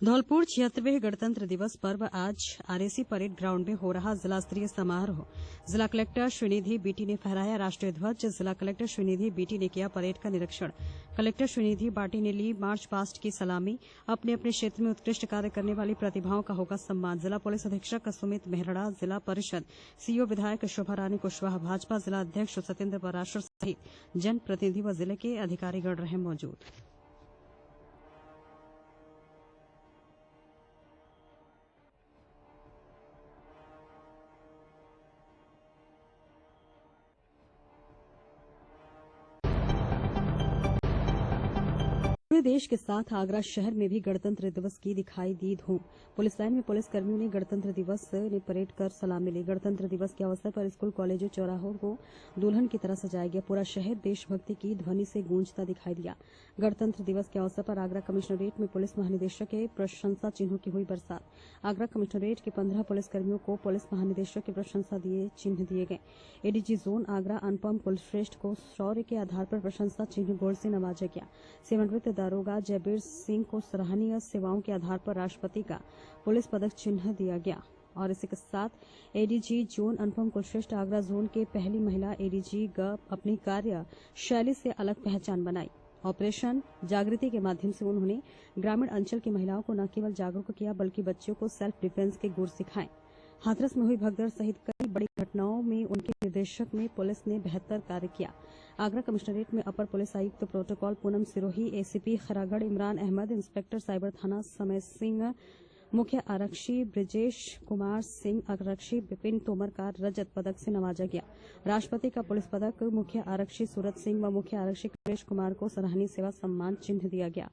धौलपुर 76वें गणतंत्र दिवस पर्व आज आरएसी परेड ग्राउंड में हो रहा जिला स्तरीय समारोह। जिला कलेक्टर श्रीनिधि बीटी ने फहराया राष्ट्रीय ध्वज। जिला कलेक्टर श्रीनिधि बीटी ने किया परेड का निरीक्षण। कलेक्टर श्रीनिधि बाटी ने ली मार्च पास्ट की सलामी। अपने अपने क्षेत्र में उत्कृष्ट कार्य करने वाली प्रतिभाओं का होगा सम्मान। जिला पुलिस अधीक्षक सुमित मेहरड़ा, जिला परिषद सीओ विधायक शोभा रानी कुशवाहा, भाजपा जिला अध्यक्ष सत्येंद्र पराशर सहित जनप्रतिनिधि व जिले के अधिकारीगण रहे मौजूद। पूरे देश के साथ आगरा शहर में भी गणतंत्र दिवस की दिखाई दी धूम। पुलिस लाइन में पुलिस कर्मियों ने गणतंत्र दिवस ने परेड कर सलामी ली। गणतंत्र दिवस के अवसर पर स्कूल, कॉलेजों, चौराहों को दुल्हन की तरह सजाया गया। पूरा शहर देशभक्ति की ध्वनि से गूंजता दिखाई दिया। गणतंत्र दिवस के अवसर पर आगरा कमिश्नरेट में पुलिस महानिदेशक के प्रशंसा चिन्हों की हुई बरसात। आगरा कमिश्नरेट के 15 पुलिसकर्मियों को पुलिस महानिदेशक के प्रशंसा चिन्ह दिए गए। एडीजी जोन आगरा अनुपम कुलश्रेष्ठ को शौर्य के आधार पर प्रशंसा चिन्ह गोल्ड से नवाजा गया। सेवानिवृत्त दारोगा जयबीर सिंह को सराहनीय सेवाओं के आधार पर राष्ट्रपति का पुलिस पदक चिन्ह दिया गया। और इसी के साथ एडीजी जोन अनुपम कुलश्रेष्ठ आगरा जोन के पहली महिला एडीजी अपनी कार्य शैली से अलग पहचान बनाई। ऑपरेशन जागृति के माध्यम से उन्होंने ग्रामीण अंचल की महिलाओं को न केवल जागरूक किया बल्कि बच्चों को सेल्फ डिफेंस के गुर सिखाए। हाथरस में हुई भगदड़ सहित कई बड़ी घटनाओं में उनके निर्देशक में पुलिस ने बेहतर कार्य किया। आगरा कमिश्नरेट में अपर पुलिस आयुक्त protocol Poonam Sirohi, ACP Kheragarh Imran Ahmad, inspector cyber थाना समय सिंह, मुख्य आरक्षी ब्रिजेश कुमार सिंह, आरक्षी विपिन तोमर का रजत पदक से नवाजा गया। राष्ट्रपति का पुलिस पदक मुख्य आरक्षी सूरत सिंह व मुख्य आरक्षी कमलेश कुमार को सराहनीय सेवा सम्मान चिन्ह दिया गया।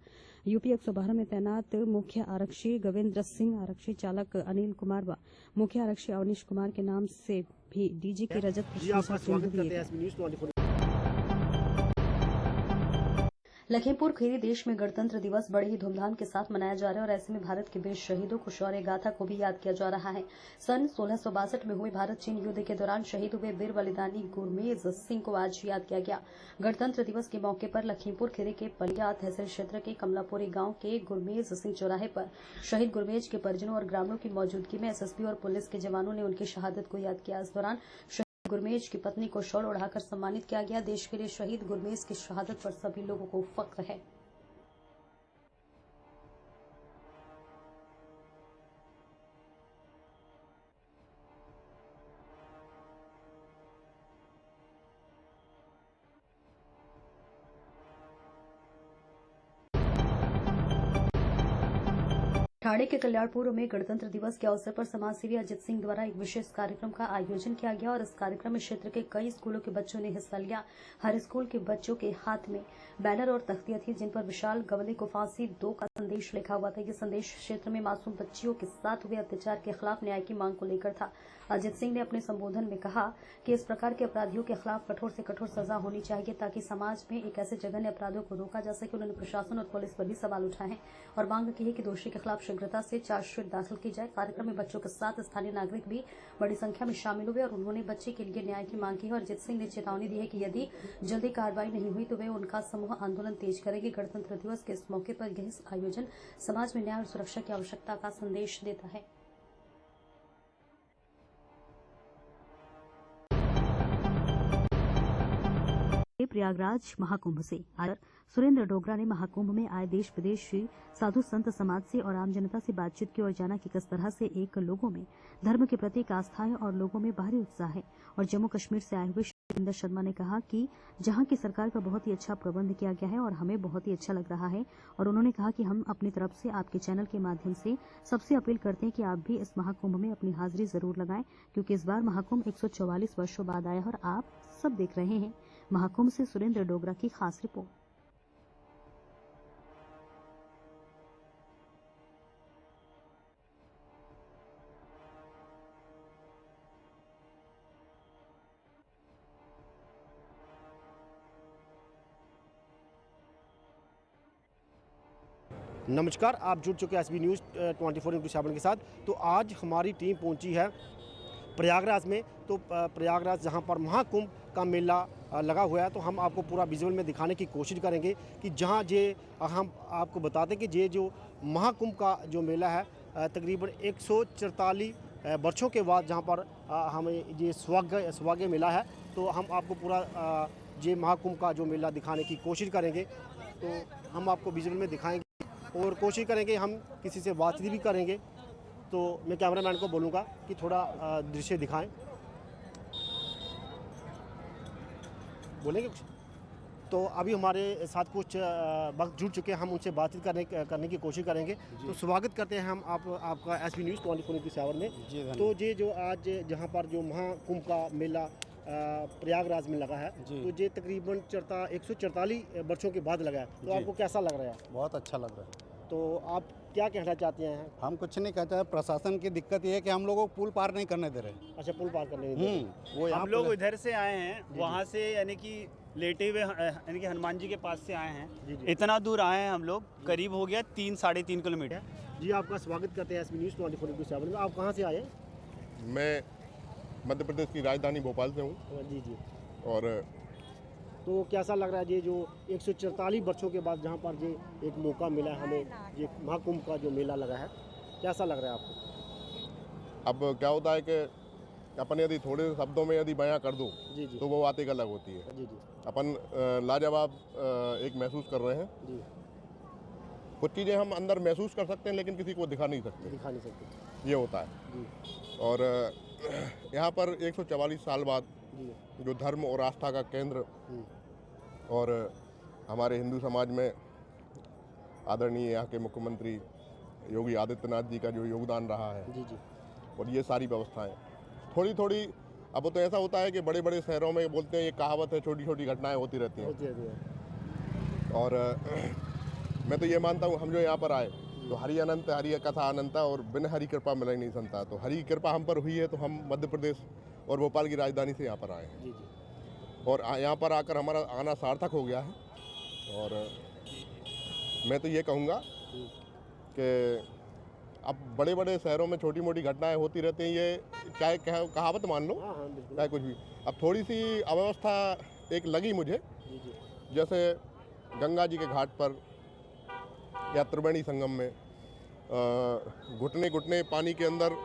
यूपी 112 में तैनात मुख्य आरक्षी गोविंद्र सिंह, आरक्षी चालक अनिल कुमार व मुख्य आरक्षी अवनीश कुमार के नाम से भी डीजी की रजत प्रशंसा चिन्ह दिए गए। लखीमपुर खीरी देश में गणतंत्र दिवस बड़े ही धूमधाम के साथ मनाया जा रहा है और ऐसे में भारत के वीर शहीदों को शौर्य गाथा को भी याद किया जा रहा है। सन 1662 में हुए भारत चीन युद्ध के दौरान शहीद हुए वीर बलिदानी गुरमेज सिंह को आज याद किया गया। गणतंत्र दिवस के मौके पर लखीमपुर खीरी के पलिया तहसील क्षेत्र के कमलापुरी गांव के गुरमेज सिंह चौराहे पर शहीद गुरमेज के परिजनों और ग्रामीणों की मौजूदगी में एसएसबी और पुलिस के जवानों ने उनकी शहादत को याद किया। इस दौरान गुरमेज की पत्नी को शॉल ओढ़ाकर सम्मानित किया गया। देश के लिए शहीद गुरमेज की शहादत पर सभी लोगों को फख्र है। ठाणे के कल्याणपुर में गणतंत्र दिवस के अवसर पर समाजसेवी अजित सिंह द्वारा एक विशेष कार्यक्रम का आयोजन किया गया और इस कार्यक्रम में क्षेत्र के कई स्कूलों के बच्चों ने हिस्सा लिया। हर स्कूल के बच्चों के हाथ में बैनर और तख्तियां थी जिन पर विशाल गवले को फांसी दो का संदेश लिखा हुआ था। ये संदेश क्षेत्र में मासूम बच्चियों के साथ हुए अत्याचार के खिलाफ न्याय की मांग को लेकर था। अजित सिंह ने अपने संबोधन में कहा कि इस प्रकार के अपराधियों के खिलाफ कठोर से कठोर सजा होनी चाहिए ताकि समाज में एक ऐसे जघन्य अपराधों को रोका जा सके। उन्होंने प्रशासन और पुलिस पर भी सवाल उठाए और मांग की है कि दोषी के खिलाफ शीघ्रता से चार्जशीट दाखिल की जाए। कार्यक्रम में बच्चों के साथ स्थानीय नागरिक भी बड़ी संख्या में शामिल हुए और उन्होंने बच्चे के लिए न्याय की मांग की है। और अजित सिंह ने चेतावनी दी है कि यदि जल्दी कार्रवाई नहीं हुई तो वे उनका समूह आंदोलन तेज करेंगे। गणतंत्र दिवस के इस मौके पर यह आयोजन समाज में न्याय और सुरक्षा की आवश्यकता का संदेश देता है। प्रयागराज महाकुंभ से आज सुरेंद्र डोगरा ने महाकुंभ में आए देश विदेशी साधु संत समाज से और आम जनता से बातचीत की और जाना कि किस तरह से एक लोगों में धर्म के प्रति एक आस्था है और लोगों में बाहरी उत्साह है। और जम्मू कश्मीर से आए हुए जितेंद्र शर्मा ने कहा कि जहां की सरकार का बहुत ही अच्छा प्रबंध किया गया है और हमें बहुत ही अच्छा लग रहा है। और उन्होंने कहा कि हम अपनी तरफ से आपके चैनल के माध्यम से सबसे अपील करते हैं कि आप भी इस महाकुंभ में अपनी हाजिरी जरूर लगाएं क्योंकि इस बार महाकुंभ 144 वर्षों बाद आया और आप सब देख रहे हैं। महाकुंभ से सुरेंद्र डोगरा की खास रिपोर्ट। नमस्कार, आप जुड़ चुके हैं एसबी न्यूज़ 24/7 के साथ। तो आज हमारी टीम पहुंची है प्रयागराज में। तो प्रयागराज जहां पर महाकुंभ का मेला लगा हुआ है। तो हम आपको पूरा विजुअल में दिखाने की कोशिश करेंगे कि जहाँ हम आपको बताते हैं कि ये जो महाकुंभ का जो मेला है तकरीबन 144 वर्षों के बाद जहाँ पर हमें ये सौभाग्य मिला है। तो हम आपको पूरा ये महाकुंभ का जो मेला दिखाने की कोशिश करेंगे। तो हम आपको विजुअल में दिखाएंगे और कोशिश करेंगे हम किसी से बातचीत भी करेंगे। तो मैं कैमरामैन को बोलूँगा कि थोड़ा दृश्य दिखाएं। बोलेंगे कुछ? तो अभी हमारे साथ कुछ वक्त जुड़ चुके हैं, हम उनसे बातचीत करने की कोशिश करेंगे। तो स्वागत करते हैं हम आपका एसबी न्यूज़ 24/7 में। तो ये जो आज जहाँ पर जो महाकुंभ का मेला प्रयागराज में लगा है, तो ये तकरीबन 144 वर्षों के बाद लगा है। तो आपको कैसा लग रहा है? बहुत अच्छा लग रहा है। तो आप क्या कहना चाहते हैं? हम कुछ नहीं कहते हैं, प्रशासन की दिक्कत ये है कि हम लोगों को पुल पार नहीं करने दे रहे। अच्छा, पुल पार करने नहीं दे रहे। वो यहाँ हम लोग इधर से आए हैं, वहाँ से यानी कि लेटे हुए यानी कि हनुमान जी के पास से आए हैं। इतना दूर आए हैं हम लोग, करीब हो गया 3-3.5 किलोमीटर। जी, आपका स्वागत करते हैं एसबी न्यूज़ 24/7 में। आप कहाँ से आए? मैं मध्य प्रदेश की राजधानी भोपाल से हूँ। जी जी। और तो कैसा लग रहा है ये जो 144 वर्षों के बाद जहाँ पर ये एक मौका मिला है हमें, ये महाकुंभ का जो मेला लगा है, कैसा लग रहा है आपको? अब क्या होता है कि अपन यदि थोड़े शब्दों में यदि बयां कर दूं जी जी। तो वो बात एक अलग होती है। जी जी। अपन लाजवाब एक महसूस कर रहे हैं। जी, कुछ चीज़ें हम अंदर महसूस कर सकते हैं लेकिन किसी को दिखा नहीं सकते, दिखा नहीं सकते। ये होता है। जी और यहाँ पर 144 साल बाद जी। जो धर्म और आस्था का केंद्र हम्म, और हमारे हिंदू समाज में आदरणीय यहाँ के मुख्यमंत्री योगी आदित्यनाथ जी का जो योगदान रहा है, जी जी। और ये सारी व्यवस्थाएं थोड़ी थोड़ी, अब तो ऐसा होता है कि बड़े बड़े शहरों में बोलते हैं, ये कहावत है, छोटी छोटी घटनाएं होती रहती हैं। होती है। और मैं तो ये मानता हूँ, हम जो यहाँ पर आए तो हरि अनंत, हरि कथा अनंत, और बिन हरि कृपा मिल ही नहीं संता। तो हरि कृपा हम पर हुई है, तो हम मध्य प्रदेश और भोपाल की राजधानी से यहाँ पर आए हैं। जी जी। और यहाँ पर आकर हमारा आना सार्थक हो गया है। और मैं तो ये कहूँगा कि अब बड़े बड़े शहरों में छोटी मोटी घटनाएं होती रहती हैं, ये क्या कहावत मान लो, हाँ हाँ बिल्कुल। चाहे कुछ भी। अब थोड़ी सी अव्यवस्था एक लगी मुझे, जी जी। जैसे गंगा जी के घाट पर या त्रिवेणी संगम में घुटने घुटने पानी के अंदर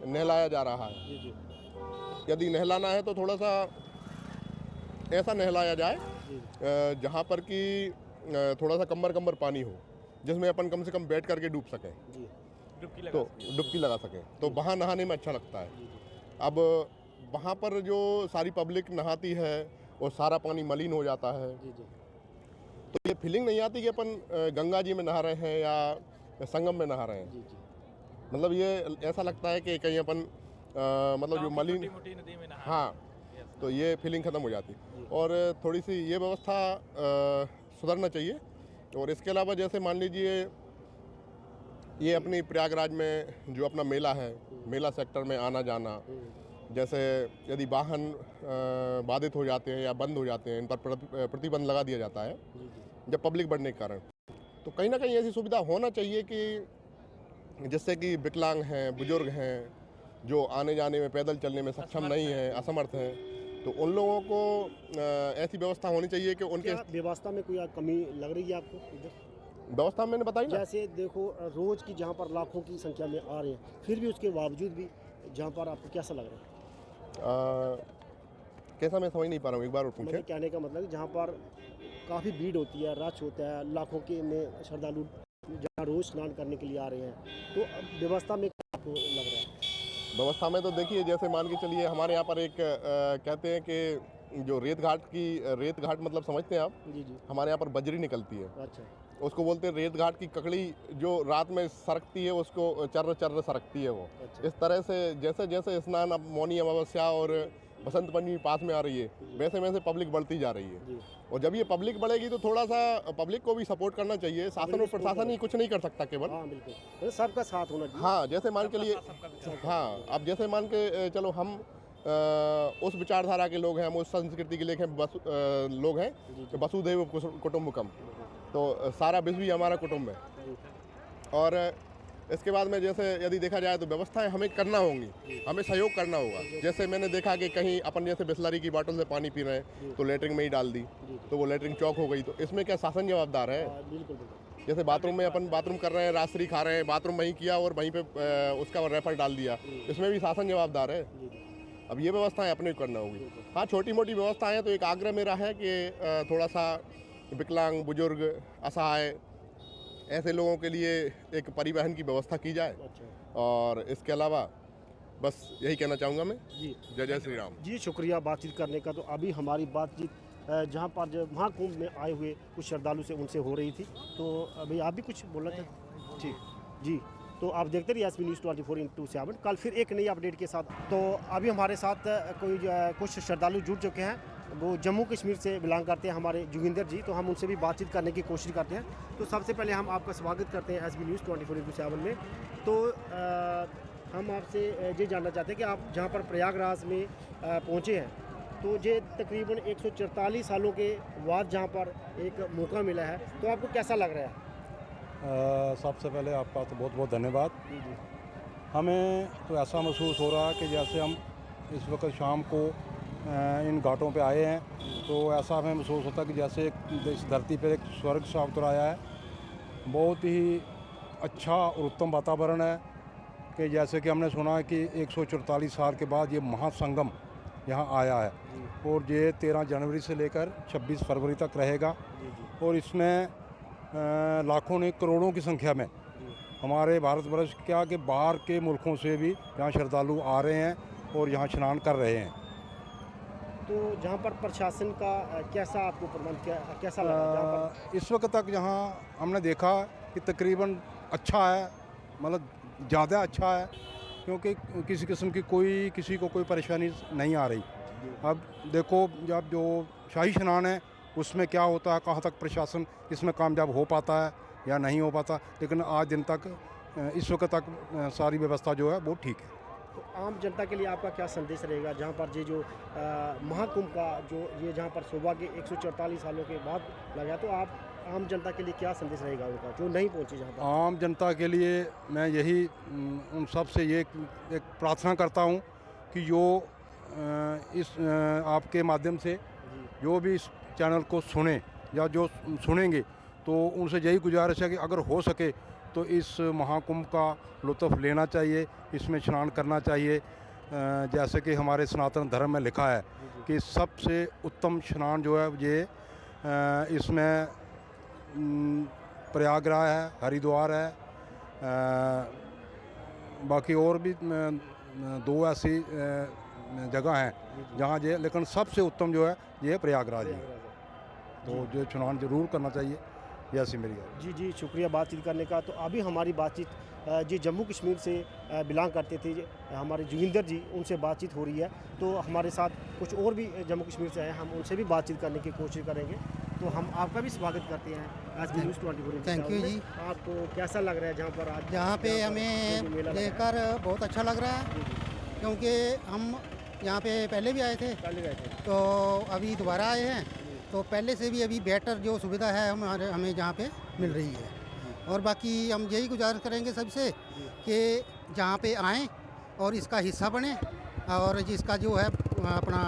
नहलाया जा रहा है। जी जी। यदि नहलाना है तो थोड़ा सा ऐसा नहलाया जाए जी। जहाँ पर कि थोड़ा सा कमर पानी हो, जिसमें अपन कम से कम बैठ करके डूब सकें, जी तो डुबकी लगा सकें, तो वहाँ नहाने में अच्छा लगता है। अब वहाँ पर जो सारी पब्लिक नहाती है और सारा पानी मलिन हो जाता है, जी जी। तो ये फीलिंग नहीं आती कि अपन गंगा जी में नहा रहे हैं या संगम में नहा रहे हैं। जी जी। मतलब ये ऐसा लगता है कि कहीं अपन मतलब जो मलिन नदी में नहा। हाँ, तो ये फीलिंग ख़त्म हो जाती। और थोड़ी सी ये व्यवस्था सुधरना चाहिए। और इसके अलावा जैसे मान लीजिए ये अपनी प्रयागराज में जो अपना मेला है, मेला सेक्टर में आना जाना, जैसे यदि वाहन बाधित हो जाते हैं या बंद हो जाते हैं, इन पर प्रतिबंध लगा दिया जाता है जब पब्लिक बढ़ने के कारण। तो कहीं ना कहीं ऐसी सुविधा होना चाहिए कि जिससे कि विकलांग हैं, बुजुर्ग हैं, जो आने जाने में, पैदल चलने में सक्षम नहीं हैं, असमर्थ हैं, तो उन लोगों को ऐसी व्यवस्था होनी चाहिए कि उनके क्या व्यवस्था में कोई कमी लग रही है आपको इधर? व्यवस्था मैंने बताई ना। जैसे देखो रोज की जहाँ पर लाखों की संख्या में आ रहे हैं, फिर भी उसके बावजूद भी जहाँ पर आपको कैसा लग रहा है? कैसा, मैं समझ नहीं पा रहा हूँ, एक बार और पूछे। मतलब कहने का मतलब जहाँ पर काफ़ी भीड़ होती है, रश होता है, लाखों के में श्रद्धालु जहाँ रोज स्नान करने के लिए आ रहे हैं, तो अब व्यवस्था में क्या आपको लग रहा है? व्यवस्था में तो देखिए, जैसे मान के चलिए हमारे यहाँ पर एक कहते हैं कि जो रेत घाट मतलब समझते हैं आप? जी जी। हमारे यहाँ पर बजरी निकलती है, अच्छा। उसको बोलते हैं रेत घाट की ककड़ी, जो रात में सरकती है उसको चर्र चर्र सरकती है वो। अच्छा। इस तरह से जैसे जैसे स्नान अब मौनी अमावस्या और बसंत पंचमी पास में आ रही है, वैसे वैसे पब्लिक बढ़ती जा रही है। जी। और जब ये पब्लिक बढ़ेगी तो थोड़ा सा पब्लिक को भी सपोर्ट करना चाहिए। शासन और प्रशासन ही कुछ नहीं कर सकता केवल। हाँ बिल्कुल, मतलब सबका साथ होना चाहिए। हाँ, जैसे मान के लिए, हाँ, अब जैसे मान के चलो हम उस विचारधारा के लोग हैं, हम उस संस्कृति के लोग हैं कि वसुधैव कुटुम्बकम, तो सारा विश्व ही हमारा कुटुम्ब है। और इसके बाद में जैसे यदि देखा जाए तो व्यवस्थाएं हमें करना होंगी, हमें सहयोग करना होगा। जैसे मैंने देखा कि कहीं अपन जैसे बिस्लरी की बोतल से पानी पी रहे हैं तो लेटरिन में ही डाल दी, तो वो लेटरिन चौक हो गई, तो इसमें क्या शासन जवाबदार है? बिल्कुल। जैसे बाथरूम में अपन बाथरूम कर रहे हैं, राजश्री खा रहे हैं, बाथरूम वहीं किया और वहीं पे उसका रेफर डाल दिया, इसमें भी शासन जवाबदार है। अब ये व्यवस्थाएं अपने को करना होगी। हाँ, छोटी मोटी व्यवस्थाएं तो एक आग्रह मेरा है कि थोड़ा सा विकलांग, बुजुर्ग, असहाय ऐसे लोगों के लिए एक परिवहन की व्यवस्था की जाए। और इसके अलावा बस यही कहना चाहूँगा मैं। जी, जय जय श्री राम। जी शुक्रिया बातचीत करने का। तो अभी हमारी बातचीत जहाँ पर जो महाकुंभ में आए हुए कुछ श्रद्धालु से उनसे हो रही थी। तो अभी आप भी कुछ बोलना चाहते? ठीक जी, तो आप देखते रहिए एसबी न्यूज़ 24/7। कल फिर एक नई अपडेट के साथ। तो अभी हमारे साथ कुछ श्रद्धालु जुड़ चुके हैं, वो जम्मू कश्मीर से बिलोंग करते हैं, हमारे जोगिंदर जी। तो हम उनसे भी बातचीत करने की कोशिश करते हैं। तो सबसे पहले हम आपका स्वागत करते हैं एसबी न्यूज़ 24/7 में। तो हम आपसे ये जानना चाहते हैं कि आप जहाँ पर प्रयागराज में पहुँचे हैं, तो ये तकरीबन 144 सालों के बाद जहाँ पर एक मौका मिला है, तो आपको कैसा लग रहा है? सबसे पहले आपका तो बहुत बहुत धन्यवाद। हमें तो ऐसा महसूस हो रहा है कि जैसे हम इस वक्त शाम को इन घाटों पे आए हैं, तो ऐसा हमें महसूस होता है कि जैसे इस धरती पर एक स्वर्ग सा उतर आया है। बहुत ही अच्छा और उत्तम वातावरण है कि जैसे कि हमने सुना है कि 144 साल के बाद ये महासंगम यहाँ आया है और ये 13 जनवरी से लेकर 26 फरवरी तक रहेगा। और इसमें लाखों नहीं करोड़ों की संख्या में हमारे भारतवर्ष क्या कि बाहर के मुल्कों से भी यहाँ श्रद्धालु आ रहे हैं और यहाँ स्नान कर रहे हैं। तो जहाँ पर प्रशासन का कैसा आपको प्रबंध कैसा लगा जहाँ पर? इस वक्त तक यहाँ हमने देखा कि तकरीबन अच्छा है, मतलब ज़्यादा अच्छा है, क्योंकि किसी किस्म की किसी को कोई परेशानी नहीं आ रही। अब देखो, जब जो शाही स्नान है उसमें क्या होता है, कहाँ तक प्रशासन इसमें कामयाब हो पाता है या नहीं हो पाता, लेकिन आज दिन तक इस वक्त तक सारी व्यवस्था जो है वो ठीक है। तो आम जनता के लिए आपका क्या संदेश रहेगा जहाँ पर ये जो महाकुंभ का जो ये जहाँ पर सौभाग्य 144 सालों के बाद लगा, तो आप आम जनता के लिए क्या संदेश रहेगा उनका जो नहीं पहुँची जहाँ पर? आम जनता के लिए मैं यही उन सब से ये एक प्रार्थना करता हूँ कि जो इस आपके माध्यम से जो भी इस चैनल को सुने या जो सुनेंगे, तो उनसे यही गुजारिश है कि अगर हो सके तो इस महाकुंभ का लुत्फ़ लेना चाहिए, इसमें स्नान करना चाहिए। जैसे कि हमारे सनातन धर्म में लिखा है कि सबसे उत्तम स्नान जो है ये इसमें प्रयागराज है, हरिद्वार है, बाकी और भी 2 ऐसी जगह हैं जहाँ ये, लेकिन सबसे उत्तम जो है ये प्रयागराज है। तो जो स्नान जरूर करना चाहिए, ये ऐसी मेरी है। जी जी, शुक्रिया बातचीत करने का। तो अभी हमारी बातचीत जी जम्मू कश्मीर से बिलोंग करते थे हमारे जोगिंदर जी, उनसे बातचीत हो रही है। तो हमारे साथ कुछ और भी जम्मू कश्मीर से आए, हम उनसे भी बातचीत करने की कोशिश करेंगे। तो हम आपका भी स्वागत करते हैं एसबी न्यूज़ 24। थैंक यू जी। आपको कैसा लग रहा है जहाँ पर आज? यहाँ पे हमें देखकर बहुत अच्छा लग रहा है, क्योंकि हम यहाँ पे पहले भी आए थे, पहले गए थे, तो अभी दोबारा आए हैं। तो पहले से भी अभी बेहतर जो सुविधा है हमें जहाँ पे मिल रही है। और बाकी हम यही गुजारिश करेंगे सबसे कि जहाँ पे आएँ और इसका हिस्सा बने और जिसका जो है अपना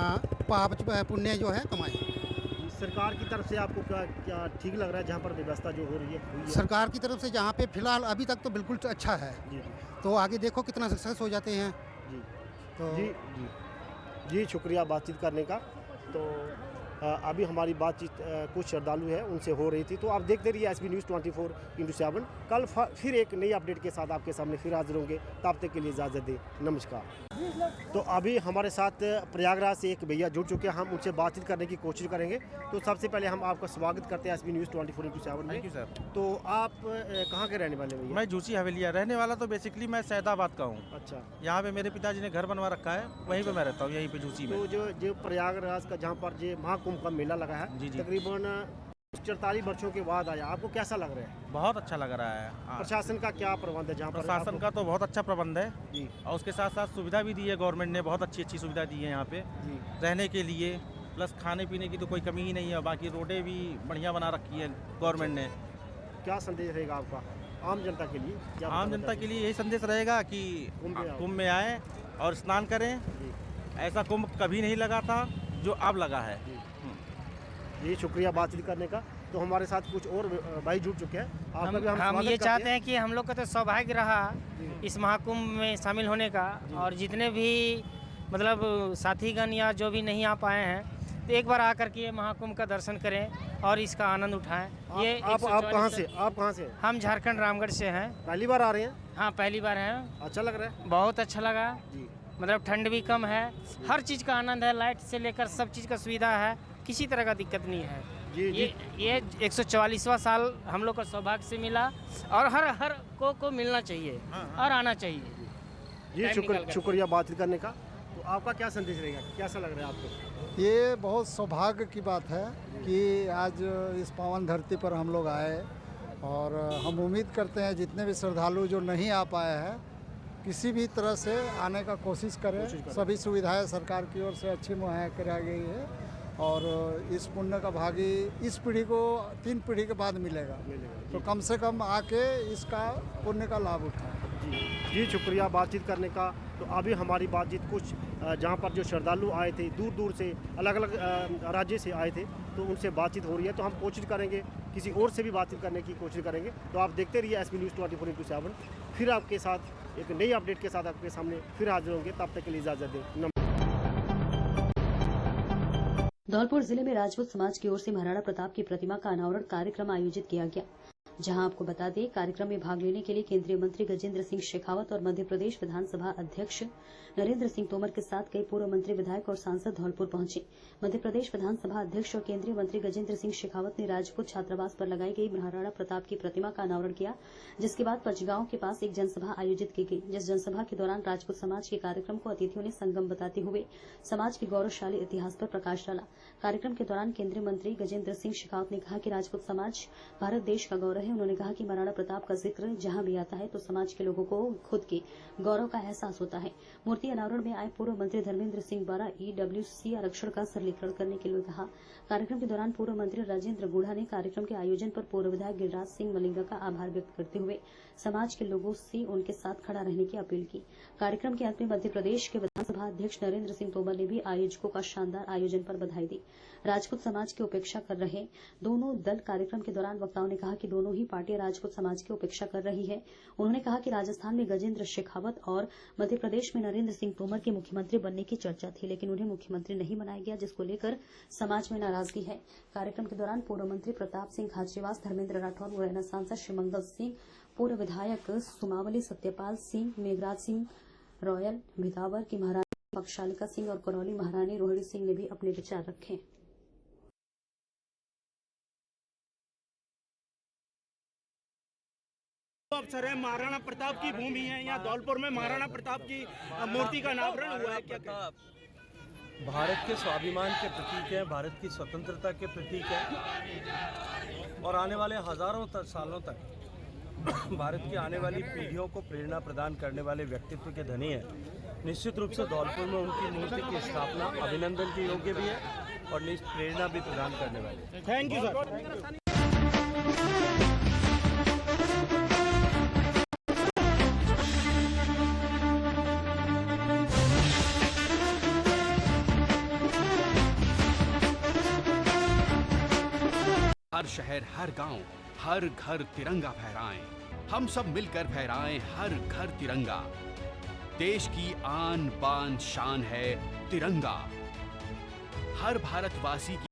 पाप पुण्य जो है कमाएं। सरकार की तरफ से आपको क्या क्या ठीक लग रहा है जहाँ पर व्यवस्था जो हो रही है? सरकार की तरफ से जहाँ पे फ़िलहाल अभी तक तो बिल्कुल अच्छा है। जी जी तो आगे देखो कितना सक्सेस हो जाते हैं। जी तो जी जी, शुक्रिया बातचीत करने का। तो अभी हमारी बातचीत कुछ श्रद्धालु हैं उनसे हो रही थी। तो आप देखते रहिए एसबी न्यूज़ 24/7। कल फिर एक नई अपडेट के साथ आपके सामने फिर हाजिर होंगे। तब तक के लिए इजाज़त दें, नमस्कार। तो अभी हमारे साथ प्रयागराज से एक भैया जुड़ चुके हैं, हम उनसे बातचीत करने की कोशिश करेंगे। तो सबसे पहले हम आपका स्वागत करते हैं एसबी न्यूज़ 24/7 में। Thank you sir. तो आप कहाँ के रहने वाले भैया? मैं जूसी हवेलिया रहने वाला, तो बेसिकली मैं सैदाबाद का हूँ। अच्छा, यहाँ पे मेरे पिताजी ने घर बनवा रखा है, वहीं पे मैं रहता हूँ, यहीं पे जूसी में। तो जो प्रयागराज का जहाँ पर जो महाकुंभ का मेला लगा है, जी जी, तकरीबन 44 वर्षों के बाद आया, आपको कैसा लग रहा है? बहुत अच्छा लग रहा है। हाँ, प्रशासन का क्या प्रबंध है जहाँ पर? प्रशासन का तो बहुत अच्छा प्रबंध है जी और उसके साथ साथ सुविधा भी दी है गवर्नमेंट ने, बहुत अच्छी अच्छी सुविधा दी है यहाँ पे जी रहने के लिए, प्लस खाने पीने की तो कोई कमी ही नहीं है। बाकी रोडें भी बढ़िया बना रखी है गवर्नमेंट ने। क्या संदेश रहेगा आपका? आम जनता के लिए क्या आम बताना जनता के लिए यही संदेश रहेगा कि कुंभ में आओ। कुंभ में आए और स्नान करें। जी। ऐसा कुंभ कभी नहीं लगा था जो अब लगा है। जी शुक्रिया बातचीत करने का। तो हमारे साथ कुछ और भाई जुड़ चुके हैं। आपका भी हम स्वागत ये करते चाहते हैं कि हम लोग का तो सौभाग्य रहा जी। इस महाकुंभ में शामिल होने का, और जितने भी मतलब साथीगण या जो भी नहीं आ पाए हैं तो एक बार आकर के ये महाकुंभ का दर्शन करें और इसका आनंद उठाएं। ये आप 144 कहाँ से आप कहाँ से हैं? हम झारखंड रामगढ़ से हैं। पहली बार आ रहे हैं? हाँ, पहली बार हैं। अच्छा लग रहा है बहुत अच्छा लगा। जी। मतलब ठंड भी कम है, हर चीज़ का आनंद है, लाइट से लेकर सब चीज़ का सुविधा है, किसी तरह का दिक्कत नहीं है। जी ये 144वां साल हम लोग को सौभाग्य से मिला और हर को मिलना चाहिए और आना चाहिए। जी टाइम निकाल कर। शुक्रिया बातचीत करने का। तो आपका क्या संदेश रहेगा, कैसा लग रहा है आपको? ये बहुत सौभाग्य की बात है कि आज इस पावन धरती पर हम लोग आए, और हम उम्मीद करते हैं जितने भी श्रद्धालु जो नहीं आ पाए हैं किसी भी तरह से आने का कोशिश करें। सभी सुविधाएं सरकार की ओर से अच्छी मुहैया कराई गई है, और इस पुण्य का भागी इस पीढ़ी को 3 पीढ़ी के बाद मिलेगा। तो कम से कम आके इसका पुण्य का लाभ उठाएं। जी शुक्रिया बातचीत करने का। तो अभी हमारी बातचीत कुछ जहाँ पर जो श्रद्धालु आए थे दूर दूर से, अलग अलग राज्य से आए थे, तो उनसे बातचीत हो रही है। तो हम कोशिश करेंगे किसी और से भी बातचीत करने की कोशिश करेंगे। तो आप देखते रहिए SB News 24/7। फिर आपके साथ एक नई अपडेट के साथ आपके सामने फिर हाजिर होंगे। तब तक के लिए इजाज़त दें। धौलपुर जिले में राजपूत समाज की ओर से महाराणा प्रताप की प्रतिमा का अनावरण कार्यक्रम आयोजित किया गया, जहां आपको बता दें कार्यक्रम में भाग लेने के लिए केंद्रीय मंत्री गजेंद्र सिंह शेखावत और मध्य प्रदेश विधानसभा अध्यक्ष नरेंद्र सिंह तोमर के साथ कई पूर्व मंत्री, विधायक और सांसद धौलपुर पहुंचे। मध्य प्रदेश विधानसभा अध्यक्ष और केंद्रीय मंत्री गजेंद्र सिंह शेखावत ने राजपूत छात्रावास पर लगाई गई महाराणा प्रताप की प्रतिमा का अनावरण किया, जिसके बाद पंचगांव के पास एक जनसभा आयोजित की गई, जिस जनसभा के दौरान राजपूत समाज के कार्यक्रम को अतिथियों ने संगम बताते हुए समाज के गौरवशाली इतिहास पर प्रकाश डाला। कार्यक्रम के दौरान केंद्रीय मंत्री गजेंद्र सिंह शेखावत ने कहा कि राजपूत समाज भारत देश का गौरव है। उन्होंने कहा कि महाराणा प्रताप का जिक्र जहां भी आता है तो समाज के लोगों को खुद के गौरव का एहसास होता है। मूर्ति अनावरण में आए पूर्व मंत्री धर्मेंद्र सिंह द्वारा EWC आरक्षण का सरलीकरण करने के लिए कहा। कार्यक्रम के दौरान पूर्व मंत्री राजेंद्र गुढ़ा ने कार्यक्रम के आयोजन पर पूर्व विधायक गिरिराज सिंह मलिंगा का आभार व्यक्त करते हुए समाज के लोगों से उनके साथ खड़ा रहने की अपील की। कार्यक्रम के अंत में मध्य प्रदेश के विधानसभा अध्यक्ष नरेंद्र सिंह तोमर ने भी आयोजकों का शानदार आयोजन पर बधाई दी। राजपूत समाज की उपेक्षा कर रहे दोनों दल कार्यक्रम के दौरान वक्ताओं ने कहा कि दोनों ही पार्टियां राजपूत समाज की उपेक्षा कर रही है। उन्होंने कहा कि राजस्थान में गजेंद्र शेखावत और मध्य प्रदेश में नरेंद्र सिंह तोमर के मुख्यमंत्री बनने की चर्चा थी, लेकिन उन्हें मुख्यमंत्री नहीं बनाया गया, जिसको लेकर समाज में नाराजगी है। कार्यक्रम के दौरान पूर्व मंत्री प्रताप सिंह खाचरीवास, धर्मेंद्र राठौर, मुरैना सांसद श्री मंगल सिंह, पूर्व विधायक सुमावली सत्यपाल सिंह, मेघराज सिंह रॉयल, भितावर की महारानी पक्षालिका सिंह और करौली महारानी रोहिणी सिंह ने भी अपने विचार रखे। अवसर है, महाराणा प्रताप की भूमि है, यहाँ धौलपुर में महाराणा प्रताप की मूर्ति का अनावरण हुआ है। क्या भारत के स्वाभिमान के प्रतीक है, भारत की स्वतंत्रता के प्रतीक है, और आने वाले हजारों सालों तक भारत की आने वाली पीढ़ियों को प्रेरणा प्रदान करने वाले व्यक्तित्व के धनी है। निश्चित रूप से धौलपुर में उनकी मूर्ति की स्थापना अभिनंदन के योग्य भी है और प्रेरणा भी प्रदान करने वाली। Thank you sir. हर शहर, हर गांव, हर घर तिरंगा फहराएं। हम सब मिलकर फहराएं हर घर तिरंगा। देश की आन बान शान है तिरंगा। हर भारतवासी की